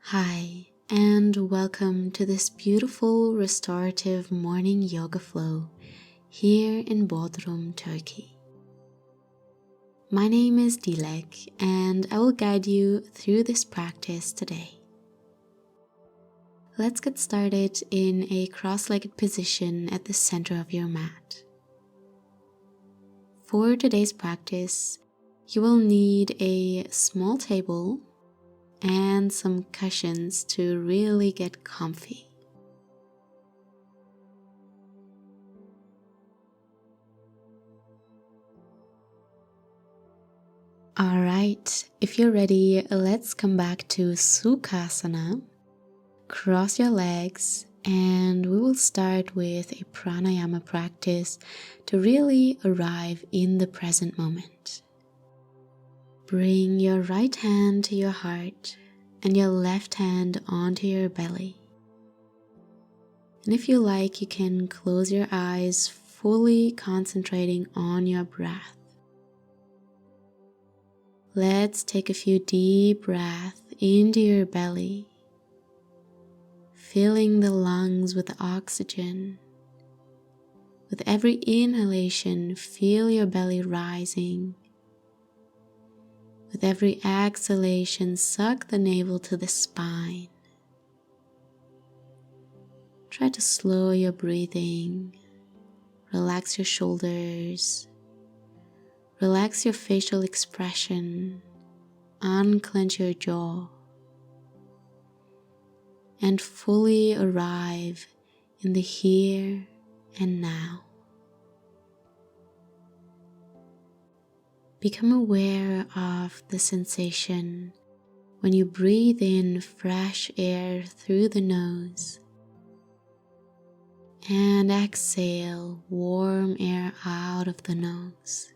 Hi, and welcome to this beautiful restorative morning yoga flow here in Bodrum, Turkey. My name is Dilek, and I will guide you through this practice today. Let's get started in a cross-legged position at the center of your mat. For today's practice, you will need a small table and some cushions to really get comfy. Alright, if you're ready, let's come back to Sukhasana. Cross your legs and we will start with a pranayama practice to really arrive in the present moment. Bring your right hand to your heart and your left hand onto your belly. And if you like, you can close your eyes, fully concentrating on your breath. Let's take a few deep breaths into your belly, filling the lungs with oxygen. With every inhalation, feel your belly rising. With every exhalation, suck the navel to the spine. Try to slow your breathing. Relax your shoulders. Relax your facial expression. Unclench your jaw. And fully arrive in the here and now. Become aware of the sensation when you breathe in fresh air through the nose and exhale warm air out of the nose.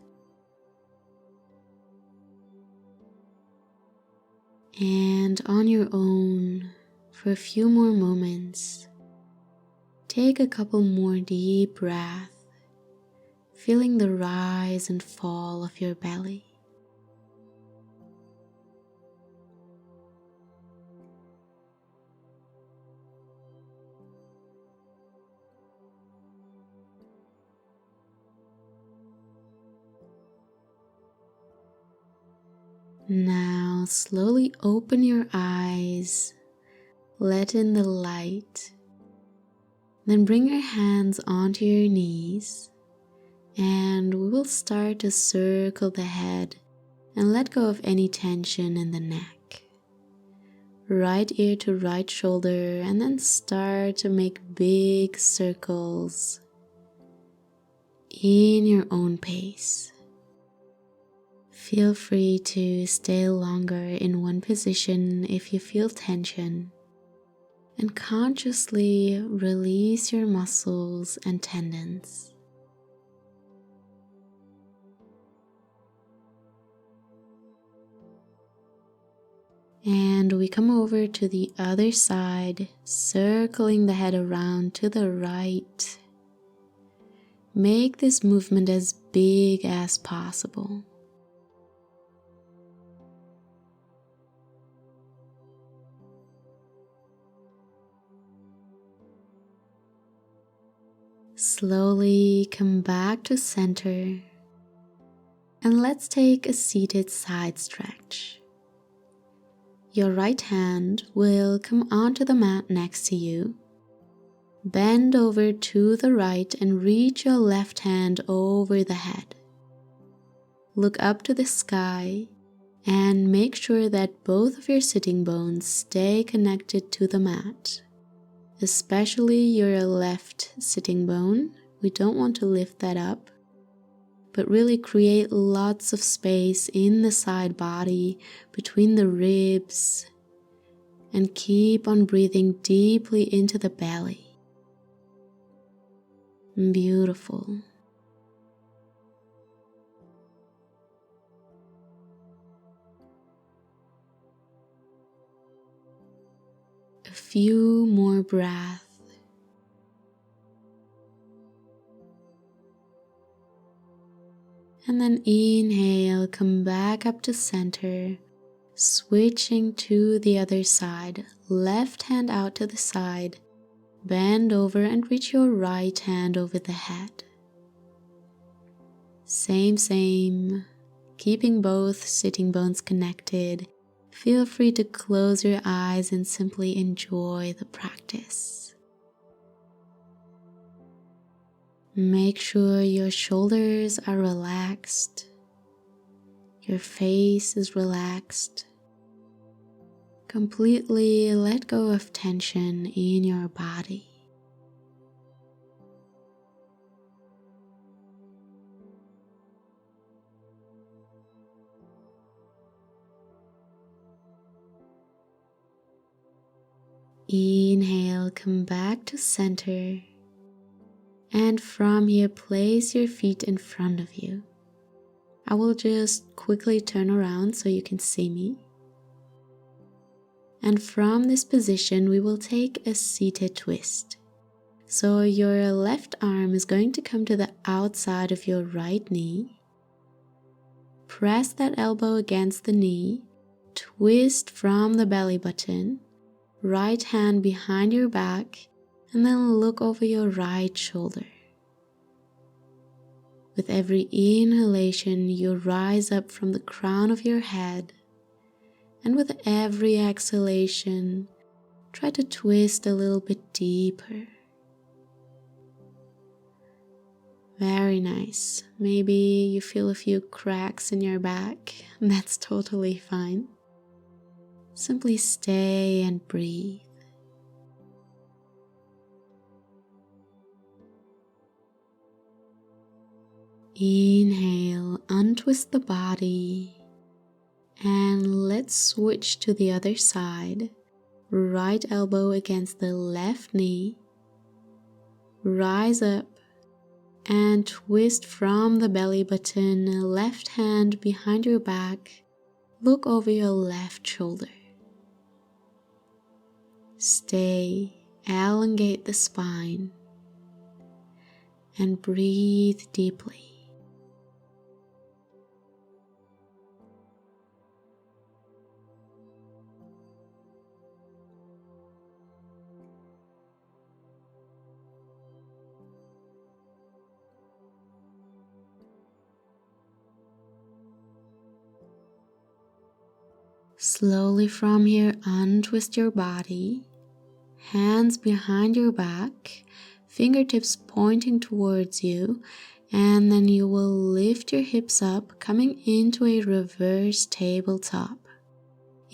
And on your own, for a few more moments, take a couple more deep breaths, feeling the rise and fall of your belly. Now slowly open your eyes, let in the light, then bring your hands onto your knees and we will start to circle the head and let go of any tension in the neck. Right ear to right shoulder and then start to make big circles in your own pace. Feel free to stay longer in one position if you feel tension, and consciously release your muscles and tendons. And we come over to the other side, circling the head around to the right. Make this movement as big as possible. Slowly come back to center and let's take a seated side stretch. Your right hand will come onto the mat next to you. Bend over to the right and reach your left hand over the head. Look up to the sky and make sure that both of your sitting bones stay connected to the mat, especially your left sitting bone. We don't want to lift that up, but really create lots of space in the side body between the ribs and keep on breathing deeply into the belly. Beautiful. A few more breaths. And then inhale, come back up to center, Switching to the other side, left hand out to the side, bend over and reach your right hand over the head. Same, keeping both sitting bones connected. Feel free to close your eyes and simply enjoy the practice. Make sure your shoulders are relaxed, your face is relaxed. Completely let go of tension in your body. Inhale, come back to center. And from here, place your feet in front of you. I will just quickly turn around so you can see me. And from this position, we will take a seated twist. So your left arm is going to come to the outside of your right knee. Press that elbow against the knee. Twist from the belly button. Right hand behind your back. And then look over your right shoulder. With every inhalation, you rise up from the crown of your head. And with every exhalation, try to twist a little bit deeper. Very nice. Maybe you feel a few cracks in your back. That's totally fine. Simply stay and breathe. Inhale, untwist the body. And let's switch to the other side. Right elbow against the left knee. Rise up and twist from the belly button, left hand behind your back. Look over your left shoulder. Stay, elongate the spine, and breathe deeply. Slowly from here, untwist your body, hands behind your back, fingertips pointing towards you, and then you will lift your hips up, coming into a reverse tabletop.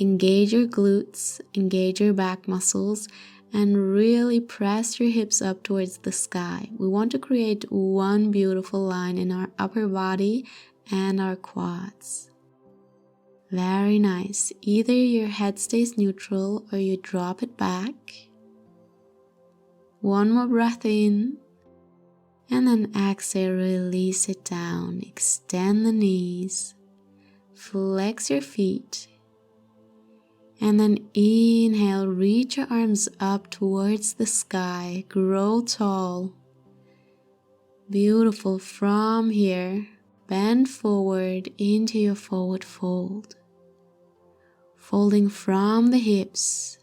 Engage your glutes, engage your back muscles, and really press your hips up towards the sky. We want to create one beautiful line in our upper body and our quads. Very nice. Either your head stays neutral or you drop it back. One more breath in. And then exhale, release it down. Extend the knees. Flex your feet. And then inhale, reach your arms up towards the sky. Grow tall. Beautiful. From here, bend forward into your forward fold. Folding from the hips,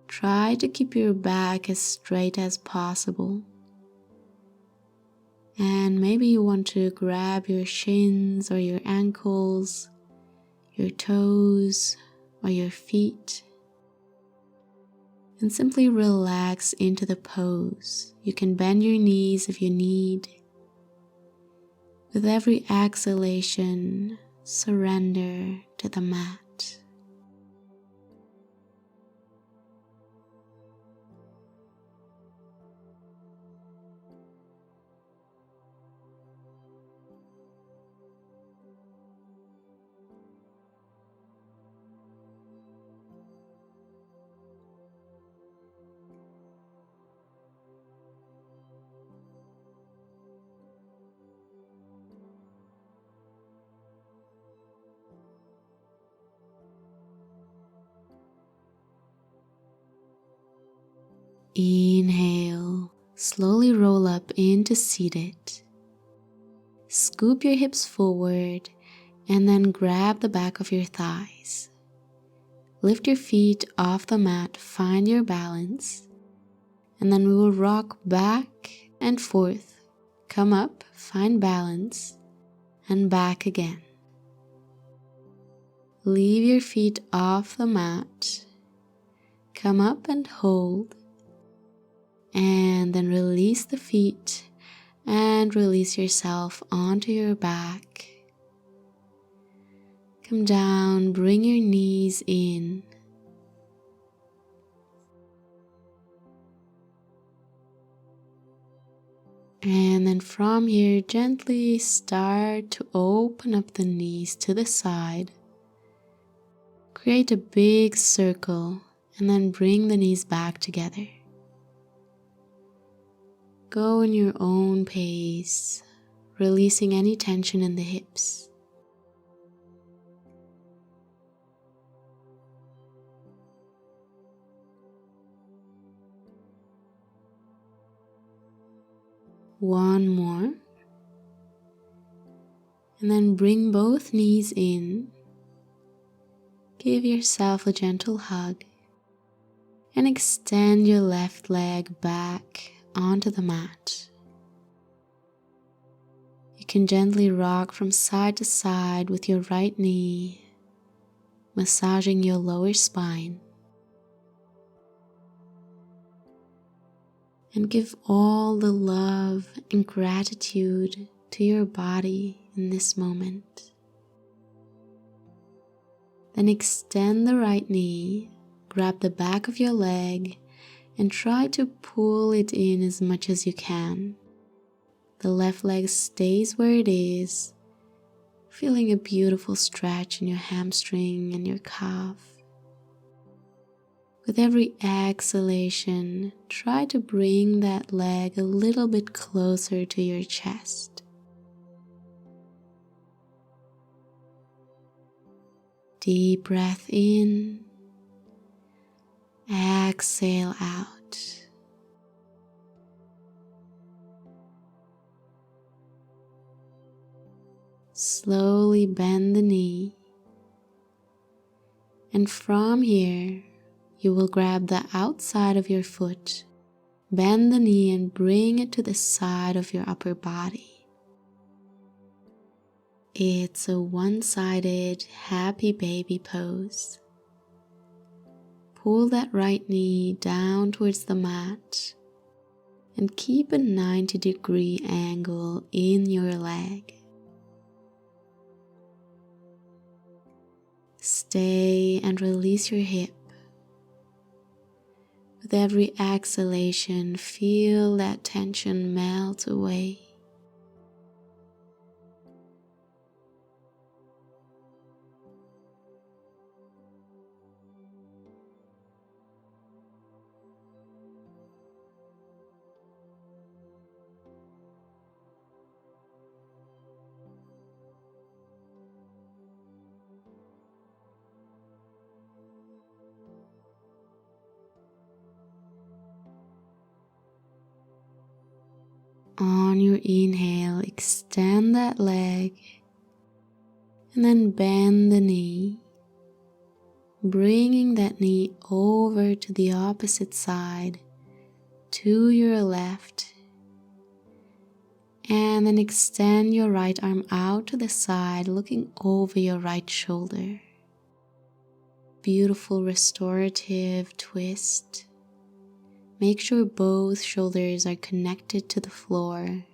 try to keep your back as straight as possible. And maybe you want to grab your shins or your ankles, your toes or your feet, and simply relax into the pose. You can bend your knees if you need. With every exhalation, surrender to the mat. Inhale, slowly roll up into seated. Scoop your hips forward and then grab the back of your thighs. Lift your feet off the mat, find your balance, and then we will rock back and forth. Come up, find balance, and back again. Leave your feet off the mat, come up and hold, and then release the feet and release yourself onto your back. Come down, bring your knees in. And then from here, gently start to open up the knees to the side. Create a big circle and then bring the knees back together. Go in your own pace, releasing any tension in the hips. One more. And then bring both knees in. Give yourself a gentle hug and extend your left leg back onto the mat. You can gently rock from side to side with your right knee, massaging your lower spine. And give all the love and gratitude to your body in this moment. Then extend the right knee, grab the back of your leg, and try to pull it in as much as you can. The left leg stays where it is, feeling a beautiful stretch in your hamstring and your calf. With every exhalation, try to bring that leg a little bit closer to your chest. Deep breath in, exhale out. Slowly bend the knee, and from here, you will grab the outside of your foot, bend the knee and bring it to the side of your upper body. It's a one-sided happy baby pose. Pull that right knee down towards the mat and keep a 90-degree angle in your leg. Stay and release your hip. With every exhalation, feel that tension melt away. On your inhale, extend that leg and then bend the knee, bringing that knee over to the opposite side, to your left, and then extend your right arm out to the side, looking over your right shoulder. Beautiful restorative twist. Make sure both shoulders are connected to the floor.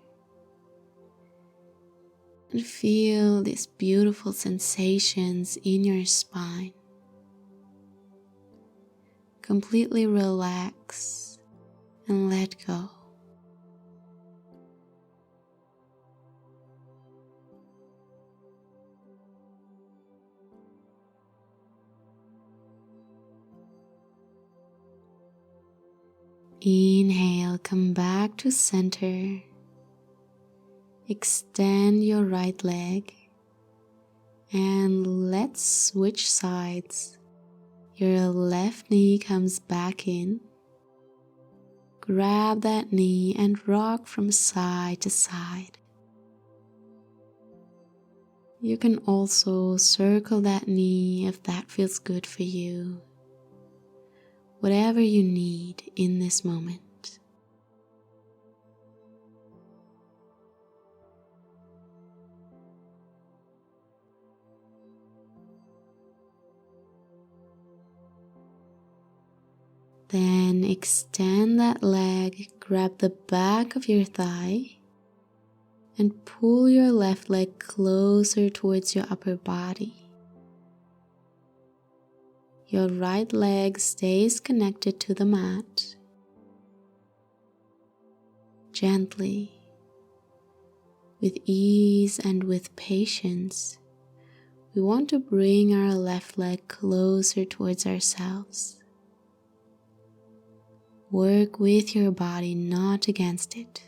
And feel these beautiful sensations in your spine. Completely relax and let go. Inhale, come back to center. Extend your right leg and let's switch sides. Your left knee comes back in. Grab that knee and rock from side to side. You can also circle that knee if that feels good for you. Whatever you need in this moment. Then extend that leg, grab the back of your thigh, and pull your left leg closer towards your upper body. Your right leg stays connected to the mat. Gently, with ease and with patience, we want to bring our left leg closer towards ourselves. Work with your body, not against it.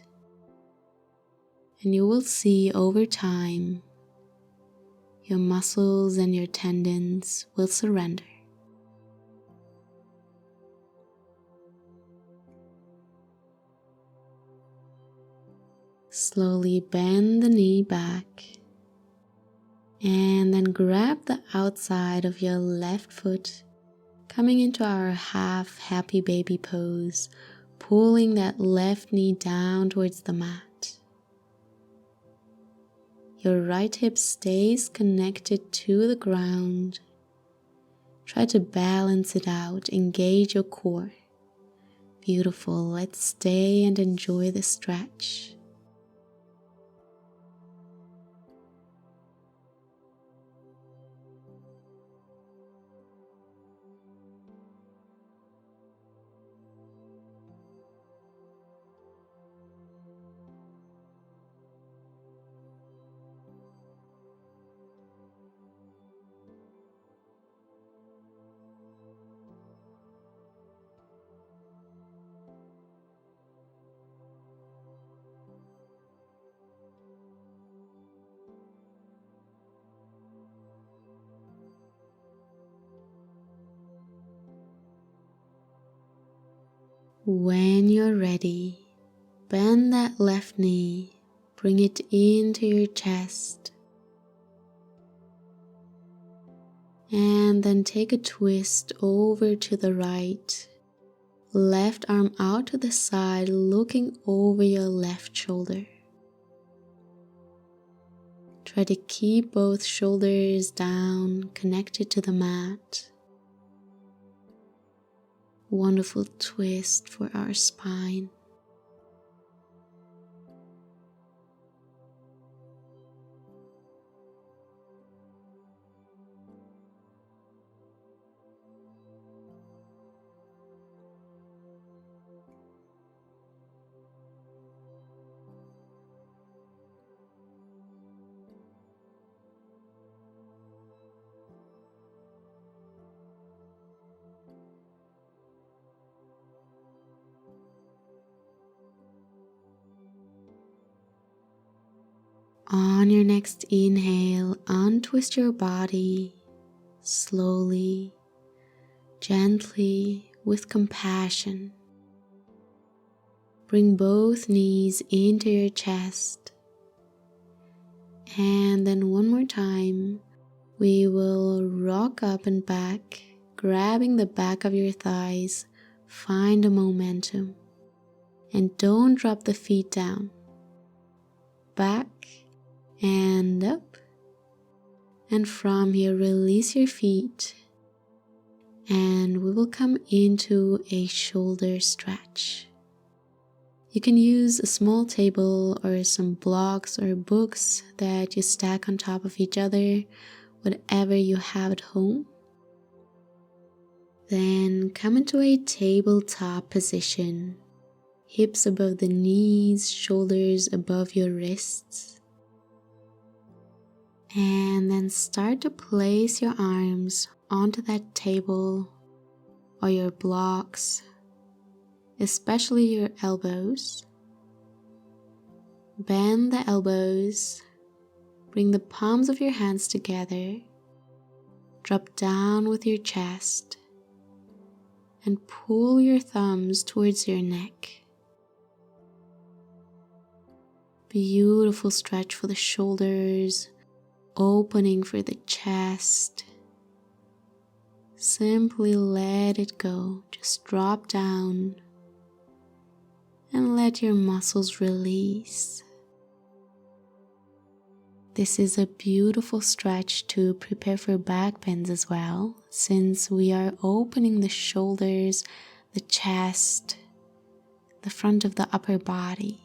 And you will see over time, your muscles and your tendons will surrender. Slowly bend the knee back and then grab the outside of your left foot, coming into our half happy baby pose, pulling that left knee down towards the mat. Your right hip stays connected to the ground. Try to balance it out, engage your core. Beautiful, let's stay and enjoy the stretch. When you're ready, bend that left knee, bring it into your chest, and then take a twist over to the right. Left arm out to the side, looking over your left shoulder. Try to keep both shoulders down, connected to the mat. Wonderful twist for our spine. On your next inhale, untwist your body slowly, gently, with compassion. Bring both knees into your chest. And then one more time, we will rock up and back, grabbing the back of your thighs. Find a momentum. And don't drop the feet down. Back and up. And from here, release your feet. And we will come into a shoulder stretch. You can use a small table or some blocks or books that you stack on top of each other, whatever you have at home. Then come into a tabletop position. Hips above the knees, shoulders above your wrists. And then start to place your arms onto that table or your blocks, especially your elbows. Bend the elbows, bring the palms of your hands together, drop down with your chest, and pull your thumbs towards your neck. Beautiful stretch for the shoulders, opening for the chest. Simply let it go. Just drop down and let your muscles release. This is a beautiful stretch to prepare for back bends as well, since we are opening the shoulders, the chest, the front of the upper body.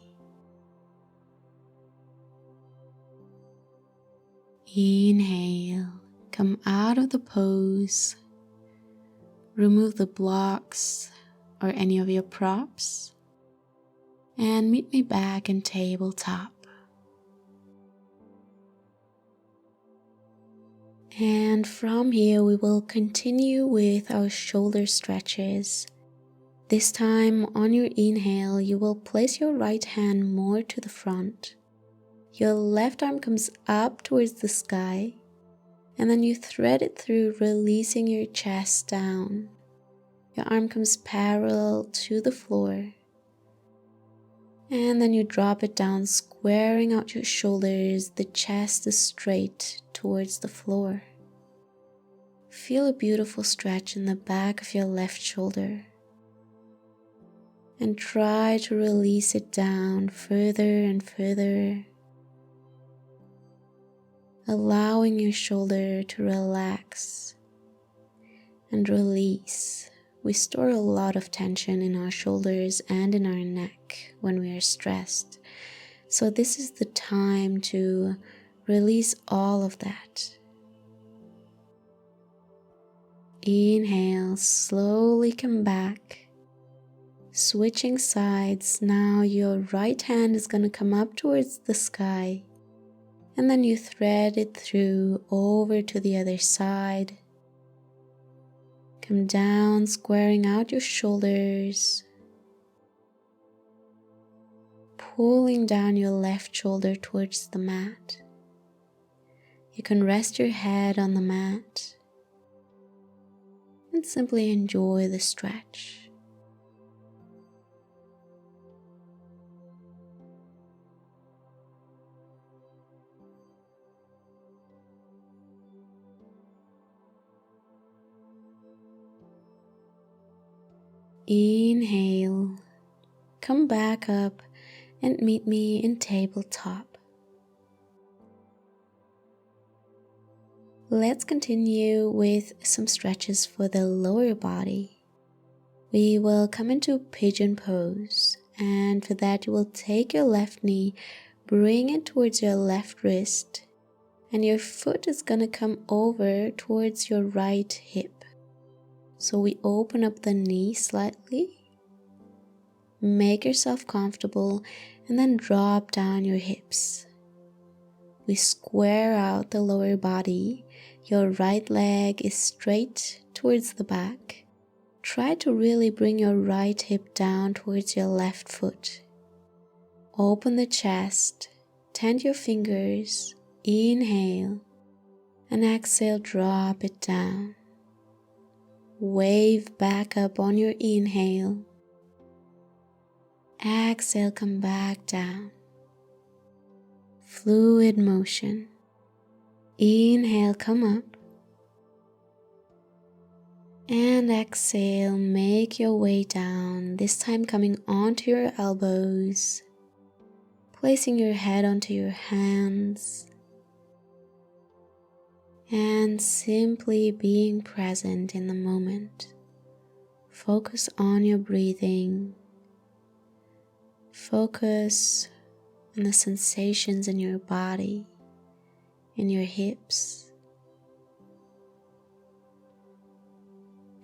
Inhale, come out of the pose, remove the blocks or any of your props, and meet me back in tabletop. And from here we will continue with our shoulder stretches. This time on your inhale, you will place your right hand more to the front. Your left arm comes up towards the sky, and then you thread it through, releasing your chest down. Your arm comes parallel to the floor, and then you drop it down, squaring out your shoulders. The chest is straight towards the floor. Feel a beautiful stretch in the back of your left shoulder, and try to release it down further and further, allowing your shoulder to relax and release. We store a lot of tension in our shoulders and in our neck when we are stressed. So this is the time to release all of that. Inhale, slowly come back. Switching sides. Now your right hand is going to come up towards the sky, and then you thread it through over to the other side. Come down, squaring out your shoulders, pulling down your left shoulder towards the mat. You can rest your head on the mat and simply enjoy the stretch. Inhale, come back up and meet me in tabletop. Let's continue with some stretches for the lower body. We will come into pigeon pose, and for that you will take your left knee, bring it towards your left wrist, and your foot is going to come over towards your right hip. So we open up the knee slightly, make yourself comfortable, and then drop down your hips. We square out the lower body. Your right leg is straight towards the back. Try to really bring your right hip down towards your left foot. Open the chest, tend your fingers, inhale, and exhale, drop it down. Wave back up on your inhale. Exhale, come back down. Fluid motion. Inhale, come up. And exhale, make your way down, this time coming onto your elbows, placing your head onto your hands, and simply being present in the moment. Focus on your breathing. Focus on the sensations in your body, in your hips.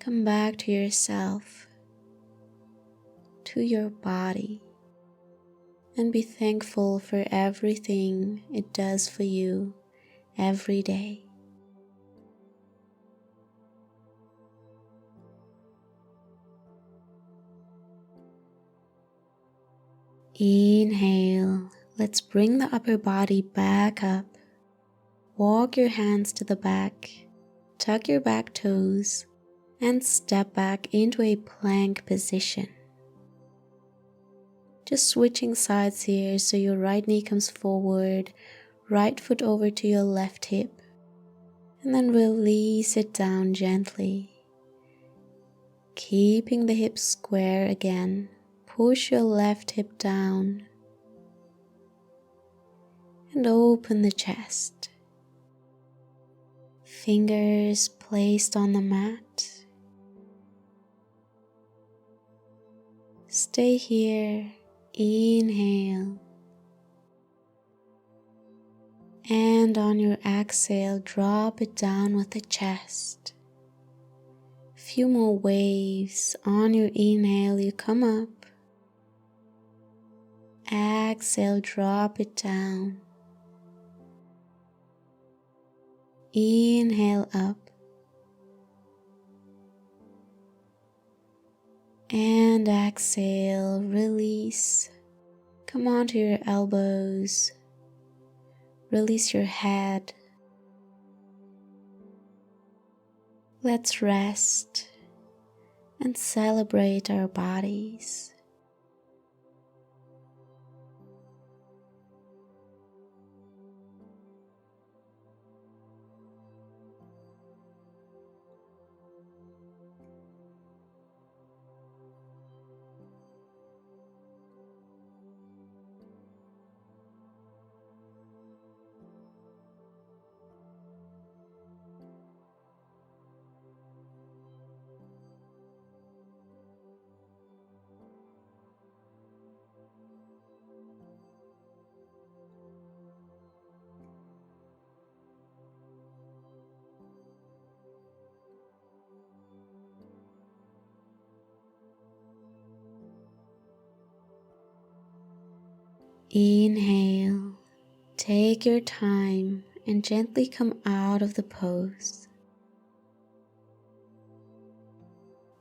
Come back to yourself, to your body, and be thankful for everything it does for you every day. Inhale. Let's bring the upper body back up. Walk your hands to the back, tuck your back toes, and step back into a plank position. Just switching sides here, so your right knee comes forward, right foot over to your left hip, and then release it down gently. Keeping the hips square again, push your left hip down and open the chest. Fingers placed on the mat. Stay here. Inhale. And on your exhale, drop it down with the chest. Few more waves. On your inhale, you come up. Exhale, drop it down. Inhale up. And exhale, release. Come onto your elbows. Release your head. Let's rest and celebrate our bodies. Inhale, take your time and gently come out of the pose.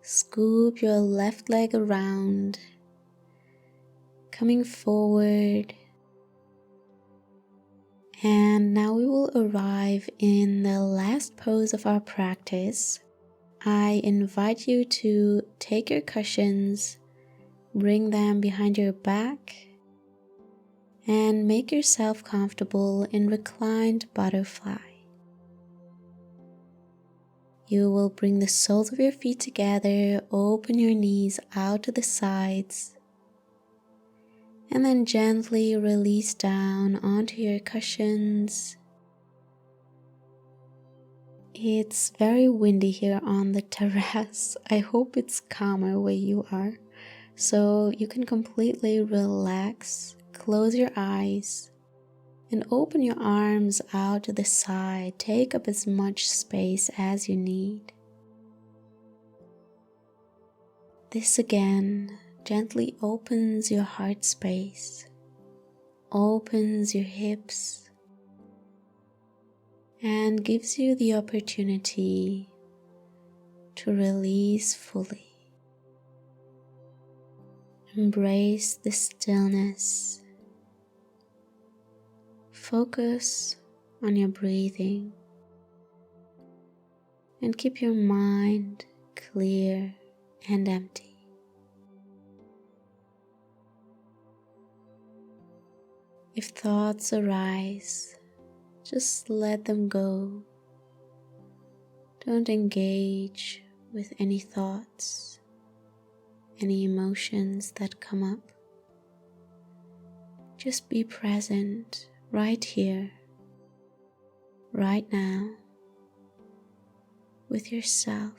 Scoop your left leg around, coming forward. And now we will arrive in the last pose of our practice. I invite you to take your cushions, bring them behind your back, and make yourself comfortable in reclined butterfly. You will bring the soles of your feet together, open your knees out to the sides, and then gently release down onto your cushions. It's very windy here on the terrace. I hope it's calmer where you are, so you can completely relax. Close your eyes and open your arms out to the side. Take up as much space as you need. This again gently opens your heart space, opens your hips, and gives you the opportunity to release fully. Embrace the stillness. Focus on your breathing and keep your mind clear and empty. If thoughts arise, just let them go. Don't engage with any thoughts, any emotions that come up. Just be present right here, right now, with yourself.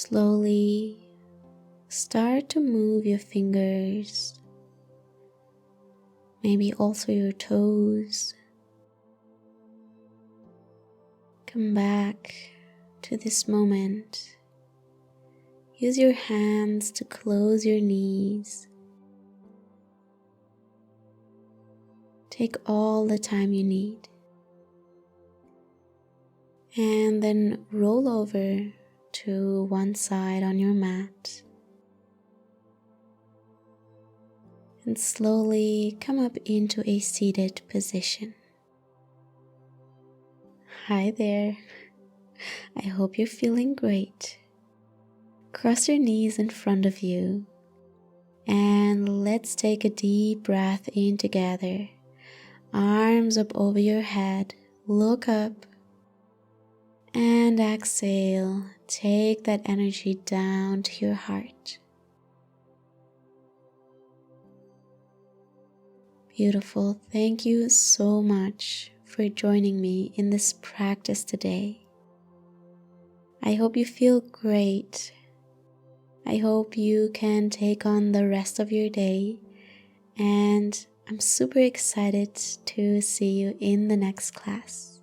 Slowly start to move your fingers, maybe also your toes. Come back to this moment. Use your hands to close your knees. Take all the time you need. And then roll over to one side on your mat. And slowly come up into a seated position. Hi there. I hope you're feeling great. Cross your knees in front of you. And let's take a deep breath in together. Arms up over your head. Look up. And exhale. Take that energy down to your heart. Beautiful. Thank you so much for joining me in this practice today. I hope you feel great. I hope you can take on the rest of your day, and I'm super excited to see you in the next class.